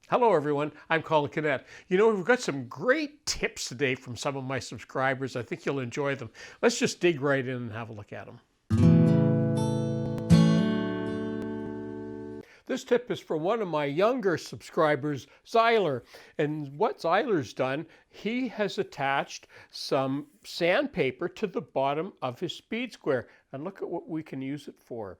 Hello everyone, I'm Colin Cadet. You know, we've got some great tips today from some of my subscribers. I think you'll enjoy them. Let's just dig right in and have a look at them. This tip is from one of my younger subscribers, Zyler. And what Zyler's done, he has attached some sandpaper to the bottom of his speed square. And look at what we can use it for.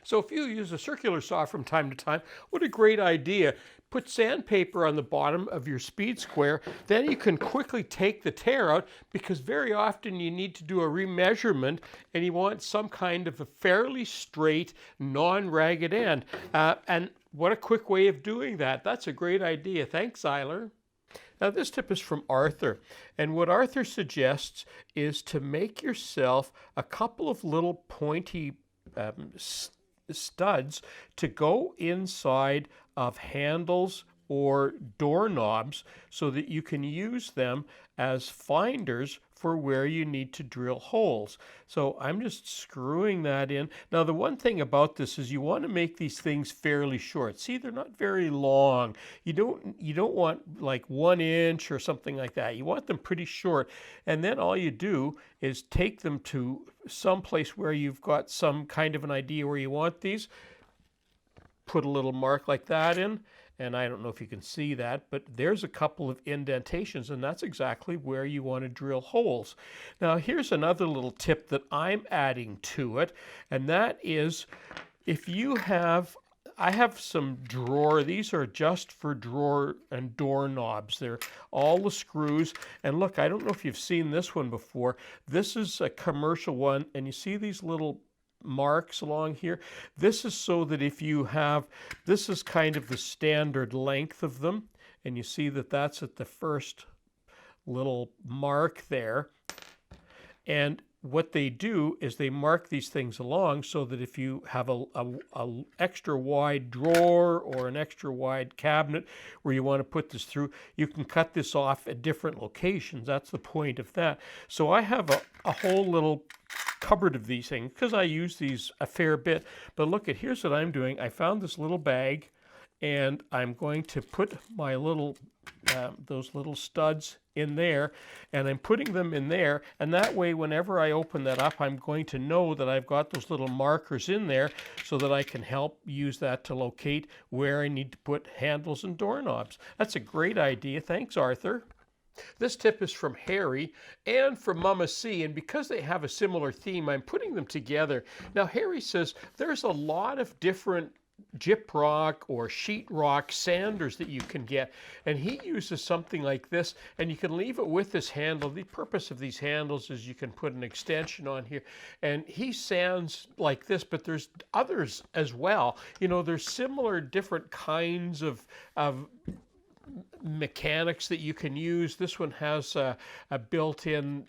So if you use a circular saw from time to time, what a great idea. Put sandpaper on the bottom of your speed square, then you can quickly take the tear out because very often you need to do a remeasurement and you want some kind of a fairly straight, non-ragged end. And what a quick way of doing that. That's a great idea. Thanks, Zyler. Now this tip is from Arthur, and what Arthur suggests is to make yourself a couple of little pointy studs to go inside of handles or doorknobs so that you can use them as finders for where you need to drill holes. So I'm just screwing that in. Now the one thing about this is you want to make these things fairly short. See, they're not very long. You don't want like 1 inch or something like that. You want them pretty short. And then all you do is take them to some place where you've got some kind of an idea where you want these. Put a little mark like that in, and I don't know if you can see that, but there's a couple of indentations, and that's exactly where you want to drill holes. Now here's another little tip that I'm adding to it, and that is if you have, I have some these are just for drawer and doorknobs. They're all the screws, and look, I don't know if you've seen this one before. This is a commercial one, and you see these little marks along here. This is so that if you have, this is kind of the standard length of them, and you see that that's at the first little mark there. And what they do is they mark these things along so that if you have a extra wide drawer or an extra wide cabinet where you want to put this through, you can cut this off at different locations. That's the point of that. So I have a whole little cupboard of these things because I use these a fair bit. But look at, here's what I'm doing. I found this little bag, and I'm going to put my little those little studs in there, and I'm putting them in there, and that way whenever I open that up, I'm going to know that I've got those little markers in there so that I can help use that to locate where I need to put handles and doorknobs. That's a great idea. Thanks, Arthur. This tip is from Harry and from Mama C, and because they have a similar theme, I'm putting them together. Now, Harry says there's a lot of different gyprock or sheetrock sanders that you can get, and he uses something like this, and you can leave it with this handle. The purpose of these handles is you can put an extension on here, and he sands like this, but there's others as well. You know, there's similar different kinds of mechanics that you can use. This one has a built-in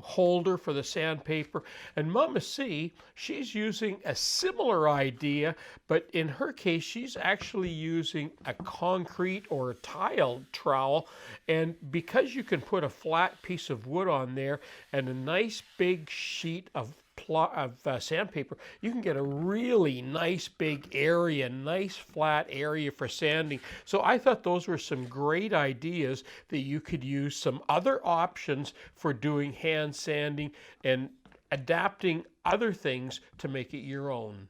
holder for the sandpaper, and Mama C, she's using a similar idea, but in her case she's actually using a concrete or a tile trowel, and because you can put a flat piece of wood on there and a nice big sheet of sandpaper, you can get a really nice big area, nice flat area for sanding. So I thought those were some great ideas that you could use some other options for doing hand sanding and adapting other things to make it your own.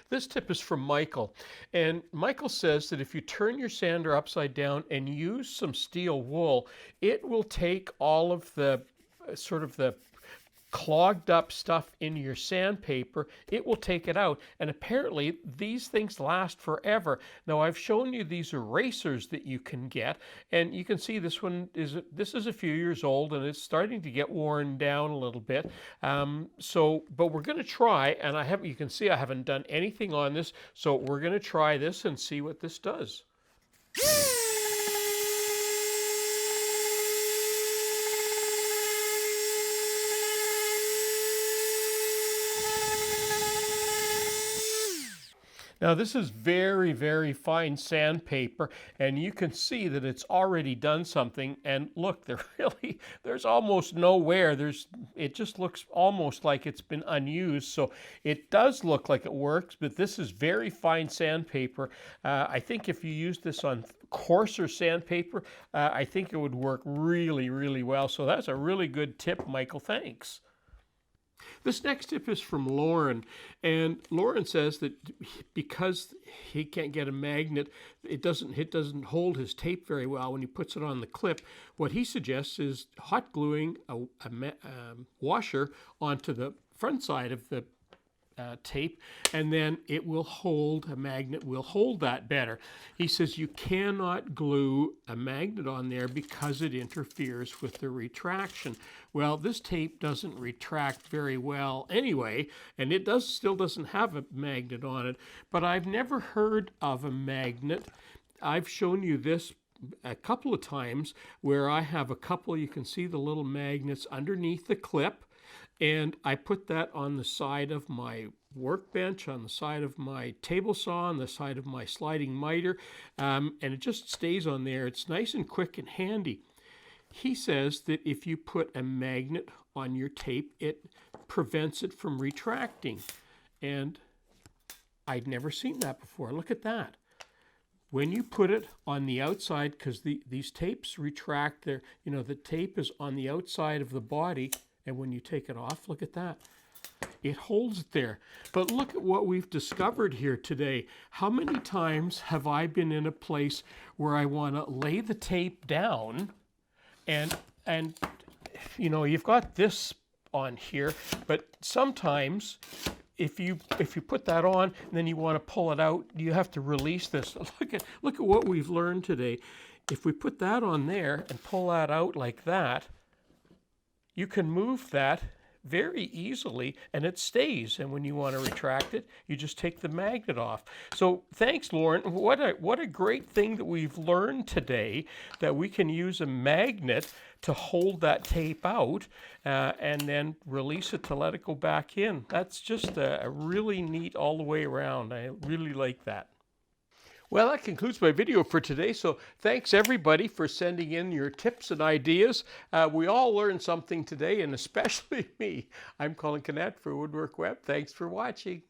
This tip is from Michael, and Michael says that if you turn your sander upside down and use some steel wool, it will take all of the sort of the clogged up stuff in your sandpaper. It will take it out, and apparently these things last forever. Now I've shown you these erasers that you can get, and you can see this is a few years old and it's starting to get worn down a little bit. But we're going to try, and you can see I haven't done anything on this, so we're going to try this and see what this does. Now this is very, very fine sandpaper, and you can see that it's already done something. And look, there's almost no wear. It just looks almost like it's been unused. So it does look like it works, but this is very fine sandpaper. I think if you use this on coarser sandpaper, I think it would work really, really well. So that's a really good tip, Michael. Thanks. This next tip is from Lauren, and Lauren says that because he can't get a magnet, it doesn't hold his tape very well when he puts it on the clip. What he suggests is hot gluing a washer onto the front side of the tape, and then it will hold, a magnet will hold that better. He says you cannot glue a magnet on there because it interferes with the retraction. Well, this tape doesn't retract very well anyway, and it still doesn't have a magnet on it, but I've never heard of a magnet. I've shown you this a couple of times where I have a couple, you can see the little magnets underneath the clip, and I put that on the side of my workbench, on the side of my table saw, on the side of my sliding miter, and it just stays on there. It's nice and quick and handy. He says that if you put a magnet on your tape, it prevents it from retracting. And I'd never seen that before. Look at that. When you put it on the outside, because these tapes retract, the tape is on the outside of the body, and when you take it off, look at that. It holds it there. But look at what we've discovered here today. How many times have I been in a place where I want to lay the tape down, and you've got this on here, but sometimes if you put that on and then you want to pull it out, you have to release this. Look at what we've learned today. If we put that on there and pull that out like that, you can move that very easily and it stays. And when you want to retract it, you just take the magnet off. So thanks, Lauren. What a great thing that we've learned today, that we can use a magnet to hold that tape out and then release it to let it go back in. That's just a really neat all the way around. I really like that. Well, that concludes my video for today. So thanks everybody for sending in your tips and ideas. We all learned something today, and especially me. I'm Colin Canet for Woodwork Web. Thanks for watching.